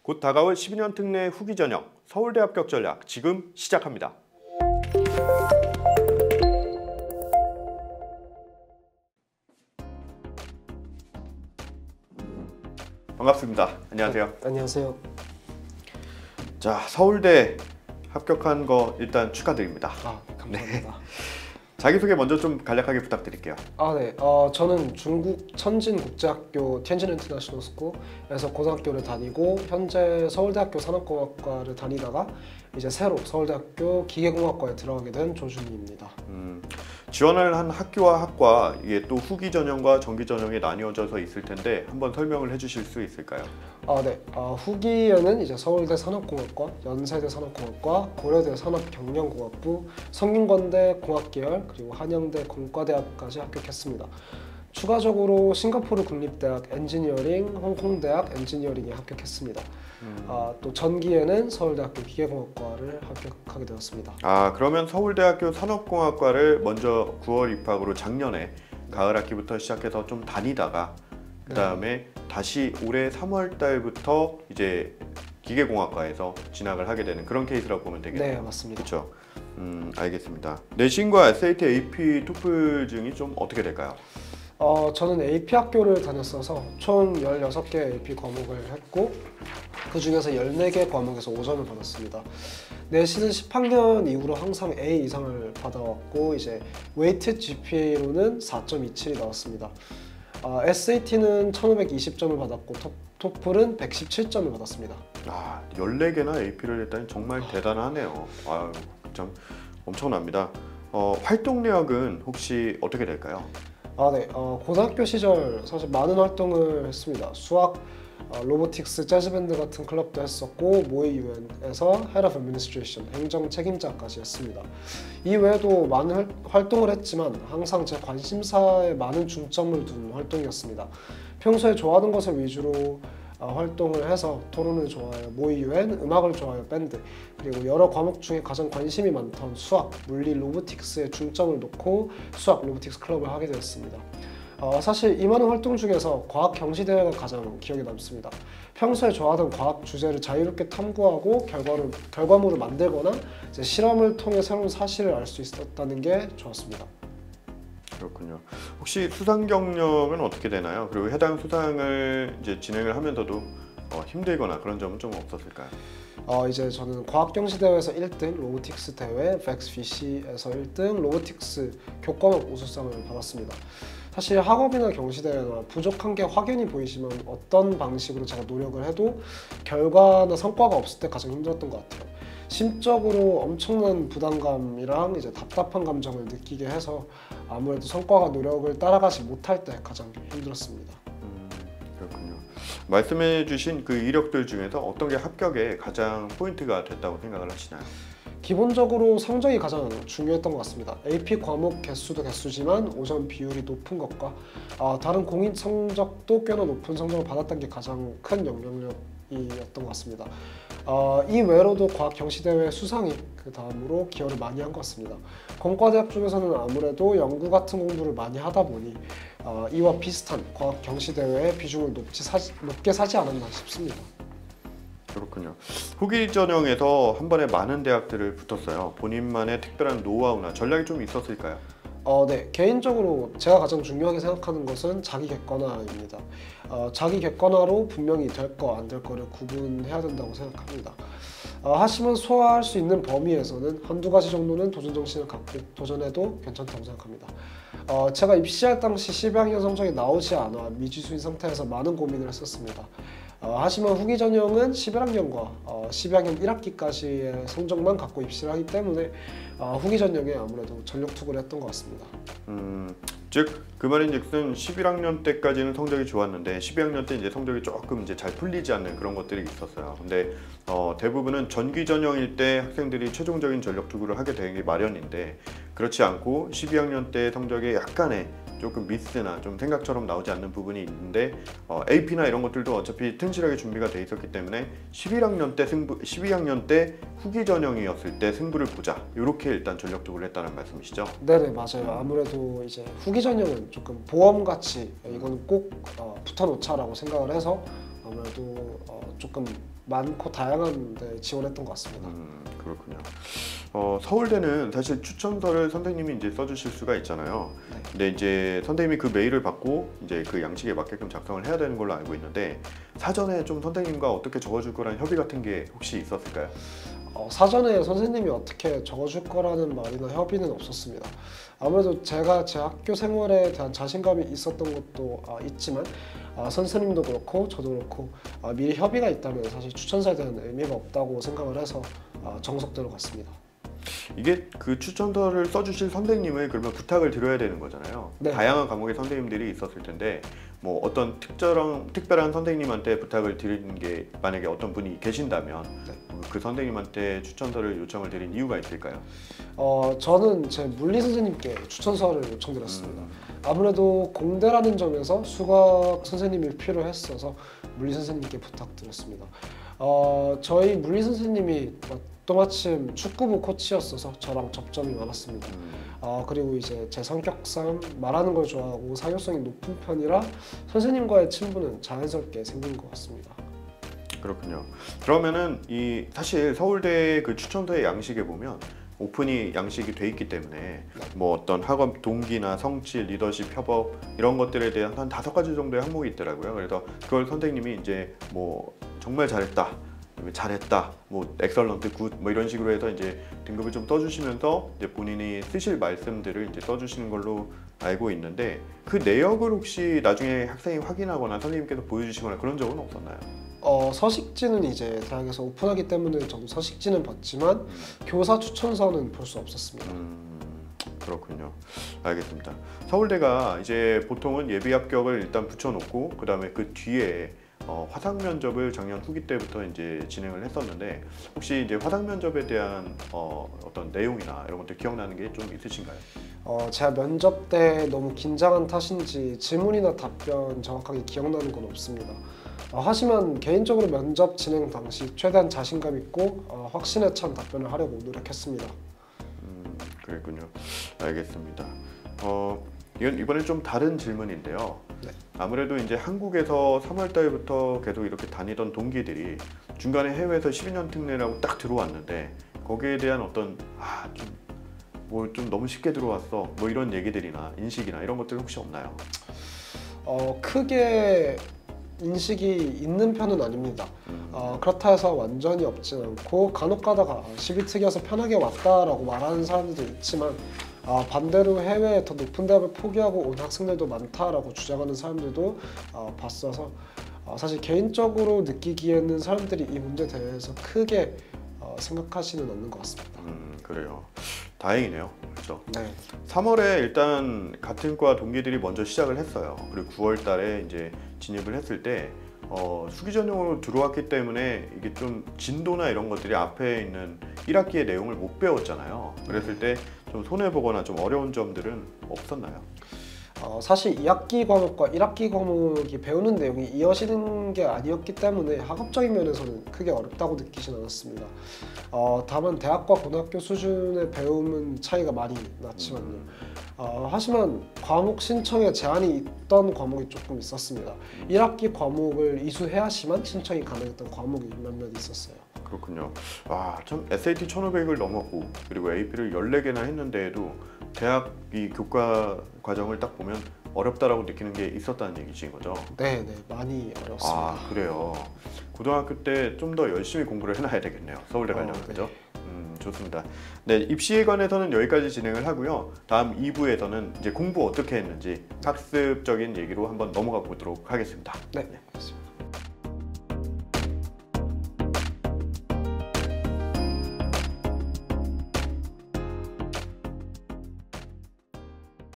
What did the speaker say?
곧 다가올 12년 특례 후기 전형 서울대 합격 전략 지금 시작합니다. 반갑습니다. 안녕하세요. 안녕하세요. 자, 서울대 합격한 거 일단 축하드립니다. 감사합니다. 자기소개 먼저 좀 간략하게 부탁드릴게요. 네. 저는 중국 천진국제학교 티안진 인터내셔널 스쿨에서 고등학교를 다니고 현재 서울대학교 산업공학과를 다니다가 이제 새로 서울대학교 기계공학과에 들어가게 된 조준희입니다. 지원을 한 학교와 학과 이게 또 후기 전형과 정기 전형이 나뉘어져서 있을 텐데 한번 설명을 해주실 수 있을까요? 네. 후기에는 이제 서울대 산업공학과, 연세대 산업공학과, 고려대 산업경영공학부, 성균관대 공학계열, 그리고 한양대 공과대학까지 합격했습니다. 추가적으로 싱가포르 국립대학 엔지니어링, 홍콩대학 엔지니어링에 합격했습니다. 또 전기에는 서울대학교 기계공학과를 합격하게 되었습니다. 그러면 서울대학교 산업공학과를 먼저 9월 입학으로 작년에 가을 학기부터 시작해서 좀 다니다가 그 다음에 다시 올해 3월 달부터 이제 기계공학과에서 진학을 하게 되는 그런 케이스라고 보면 되겠네요. 네, 맞습니다. 그렇죠. 알겠습니다. 내신과 SAT, AP, 토플 좀 어떻게 될까요? 저는 AP 학교를 다녔어서 총 16개 AP 과목을 했고 그 중에서 14개 과목에서 5점을 받았습니다. 내신은 10학년 이후로 항상 A 이상을 받아왔고 이제 웨이트 GPA로는 4.27이 나왔습니다. SAT는 1520점을 받았고 토플은 117점을 받았습니다. 14개나 AP를 했다니 정말 대단하네요. 참 엄청납니다. 활동 내역은 혹시 어떻게 될까요? 네. 고등학교 시절 사실 많은 활동을 했습니다. 수학, 로보틱스, 재즈밴드 같은 클럽도 했었고 모의 유엔에서 Head of Administration, 행정 책임자까지 했습니다. 이 외에도 많은 활동을 했지만 항상 제 관심사에 많은 중점을 둔 활동이었습니다. 평소에 좋아하는 것을 위주로 활동을 해서 토론을 좋아해요, 모의 유엔, 음악을 좋아해요, 밴드, 그리고 여러 과목 중에 가장 관심이 많던 수학, 물리, 로보틱스에 중점을 놓고 수학, 로보틱스 클럽을 하게 되었습니다. 사실 이 많은 활동 중에서 과학 경시대회가 가장 기억에 남습니다. 평소에 좋아하던 과학 주제를 자유롭게 탐구하고 결과물을 만들거나 이제 실험을 통해 새로운 사실을 알 수 있었다는 게 좋았습니다. 그렇군요. 혹시 수상 경력은 어떻게 되나요? 그리고 해당 수상을 이제 진행을 하면서도 힘들거나 그런 점은 좀 없었을까요? 이제 저는 과학 경시 대회에서 1등, 로보틱스 대회, VC에서 1등, 로보틱스 교과목 우수상을 받았습니다. 사실 학업이나 경시 대회나 부족한 게 확연히 보이지만 어떤 방식으로 제가 노력을 해도 결과나 성과가 없을 때 가장 힘들었던 것 같아요. 심적으로 엄청난 부담감이랑 이제 답답한 감정을 느끼게 해서 아무래도 성과가 노력을 따라가지 못할 때 가장 힘들었습니다. 그렇군요. 말씀해주신 그 이력들 중에서 어떤 게 합격에 가장 포인트가 됐다고 생각을 하시나요? 기본적으로 성적이 가장 중요했던 것 같습니다. AP 과목 개수도 개수지만 5점 비율이 높은 것과 다른 공인 성적도 꽤나 높은 성적을 받았던 게 가장 큰 영향력이었던 것 같습니다. 이 외로도 과학 경시대회 수상이 그 다음으로 기여를 많이 한 것 같습니다. 공과대학 쪽에서는 아무래도 연구 같은 공부를 많이 하다 보니 이와 비슷한 과학 경시대회의 비중을 높게 사지 않았나 싶습니다. 그렇군요. 후기 전형에서 한 번에 많은 대학들을 붙었어요. 본인만의 특별한 노하우나 전략이 좀 있었을까요? 네. 개인적으로 제가 가장 중요하게 생각하는 것은 자기 객관화입니다. 자기 객관화로 분명히 될 거 안 될 거를 구분해야 된다고 생각합니다. 하지만 소화할 수 있는 범위에서는 한두 가지 정도는 도전 정신을 갖고 도전해도 괜찮다고 생각합니다. 제가 입시할 당시 12학년 성적이 나오지 않아 미지수인 상태에서 많은 고민을 했었습니다. 하지만 후기 전형은 11학년과 12학년 1학기까지의 성적만 갖고 입시를 하기 때문에 후기 전형에 아무래도 전력 투구를 했던 것 같습니다. 즉 그 말인즉슨 11학년 때까지는 성적이 좋았는데 12학년 때 이제 성적이 조금 이제 잘 풀리지 않는 그런 것들이 있었어요. 근데 대부분은 전기 전형일 때 학생들이 최종적인 전력 투구를 하게 되기 마련인데 그렇지 않고 12학년 때 성적에 약간의 조금 미스나 좀 생각처럼 나오지 않는 부분이 있는데 AP나 이런 것들도 어차피 튼실하게 준비가 돼 있었기 때문에 12학년 때 후기 전형이었을 때 승부를 보자 이렇게 일단 전력 투구를 했다는 말씀이시죠? 네네, 맞아요. 아무래도 이제 후기 전형은 조금 보험같이 이거는 꼭 붙어놓자라고 생각을 해서 아무래도 조금 많고 다양한 데 지원했던 것 같습니다. 그렇군요. 서울대는 사실 추천서를 선생님이 이제 써주실 수가 있잖아요. 네. 근데 이제 선생님이 그 메일을 받고 이제 그 양식에 맞게끔 작성을 해야 되는 걸로 알고 있는데 사전에 좀 선생님과 어떻게 적어줄 거라는 협의 같은 게 혹시 있었을까요? 사전에 선생님이 어떻게 적어줄 거라는 말이나 협의는 없었습니다. 아무래도 제가 제 학교 생활에 대한 자신감이 있었던 것도 있지만 선생님도 그렇고 저도 그렇고 미리 협의가 있다면 사실 추천서에 대한 의미가 없다고 생각을 해서 정석대로 갔습니다. 이게 그 추천서를 써주실 선생님을 그러면 부탁을 드려야 되는 거잖아요. 네. 다양한 과목의 선생님들이 있었을 텐데 뭐 어떤 특별한 선생님한테 부탁을 드리는 게 만약에 어떤 분이 계신다면 네. 그 선생님한테 추천서를 요청을 드린 이유가 있을까요? 저는 제 물리 선생님께 추천서를 요청드렸습니다. 아무래도 공대라는 점에서 수학 선생님이 필요했어서 물리 선생님께 부탁드렸습니다. 저희 물리 선생님이 또 마침 축구부 코치였어서 저랑 접점이 많았습니다. 그리고 이제 제 성격상 말하는 걸 좋아하고 사교성이 높은 편이라 선생님과의 친분은 자연스럽게 생긴 것 같습니다. 그렇군요. 그러면은 이 사실 서울대 그 추천서의 양식에 보면 오픈이 양식이 돼 있기 때문에 뭐 어떤 학업 동기나 성취, 리더십, 협업 이런 것들에 대한 한 5가지 정도의 항목이 있더라고요. 그래서 그걸 선생님이 이제 뭐 정말 잘했다, 뭐 엑설런트, 굿 뭐 이런 식으로 해서 이제 등급을 좀 떠주시면서 이제 본인이 쓰실 말씀들을 이제 써주시는 걸로 알고 있는데 그 내역을 혹시 나중에 학생이 확인하거나 선생님께서 보여주시거나 그런 적은 없었나요? 서식지는 이제 대학에서 오픈하기 때문에 저도 서식지는 봤지만 교사 추천서는 볼 수 없었습니다. 그렇군요. 알겠습니다. 서울대가 이제 보통은 예비 합격을 일단 붙여놓고 그 다음에 그 뒤에 화상 면접을 작년 후기 때부터 이제 진행을 했었는데 혹시 이제 화상 면접에 대한 어떤 내용이나 이런 것들 기억나는 게 좀 있으신가요? 제가 면접 때 너무 긴장한 탓인지 질문이나 답변 정확하게 기억나는 건 없습니다. 하지만 개인적으로 면접 진행 당시 최대한 자신감 있고 확신에 찬 답변을 하려고 노력했습니다. 그랬군요. 알겠습니다. 이번엔 좀 다른 질문인데요. 네. 아무래도 이제 한국에서 3월 달부터 계속 이렇게 다니던 동기들이 중간에 해외에서 12년 특례라고 딱 들어왔는데 거기에 대한 어떤 좀 너무 쉽게 들어왔어 뭐 이런 얘기들이나 인식이나 이런 것들 혹시 없나요? 크게 인식이 있는 편은 아닙니다. 그렇다 해서 완전히 없진 않고 간혹 가다가 12특이어서 편하게 왔다라고 말하는 사람들도 있지만 반대로 해외에 더 높은 대학을 포기하고 온 학생들도 많다라고 주장하는 사람들도 봤어서 사실 개인적으로 느끼기에는 사람들이 이 문제에 대해서 크게 생각하지는 않는 것 같습니다. 그래요. 다행이네요. 그렇죠? 네. 3월에 일단 같은 과 동기들이 먼저 시작을 했어요. 그리고 9월 달에 이제 진입을 했을 때 수기 전형으로 들어왔기 때문에 이게 좀 진도나 이런 것들이 앞에 있는 1학기의 내용을 못 배웠잖아요. 그랬을 때 좀 손해보거나 좀 어려운 점들은 없었나요? 사실 2학기 과목과 1학기 과목이 배우는 내용이 이어지는 게 아니었기 때문에 학업적인 면에서는 크게 어렵다고 느끼진 않았습니다. 다만 대학과 고등학교 수준의 배움은 차이가 많이 났지만요. 하지만 과목 신청에 제한이 있던 과목이 조금 있었습니다. 1학기 과목을 이수해야지만 신청이 가능했던 과목이 몇몇 있었어요. 그렇군요. 참 SAT 1500을 넘었고 그리고 AP를 14개나 했는데도 대학 이 교과 과정을 딱 보면 어렵다라고 느끼는 게 있었다는 얘기신 거죠? 네, 많이 어렵습니다. 그래요. 고등학교 때 좀 더 열심히 공부를 해놔야 되겠네요. 서울대 가려면. 네. 그죠? 좋습니다. 네, 입시에 관해서는 여기까지 진행을 하고요. 다음 2부에서는 이제 공부 어떻게 했는지 학습적인 얘기로 한번 넘어가 보도록 하겠습니다. 네, 알겠습니다.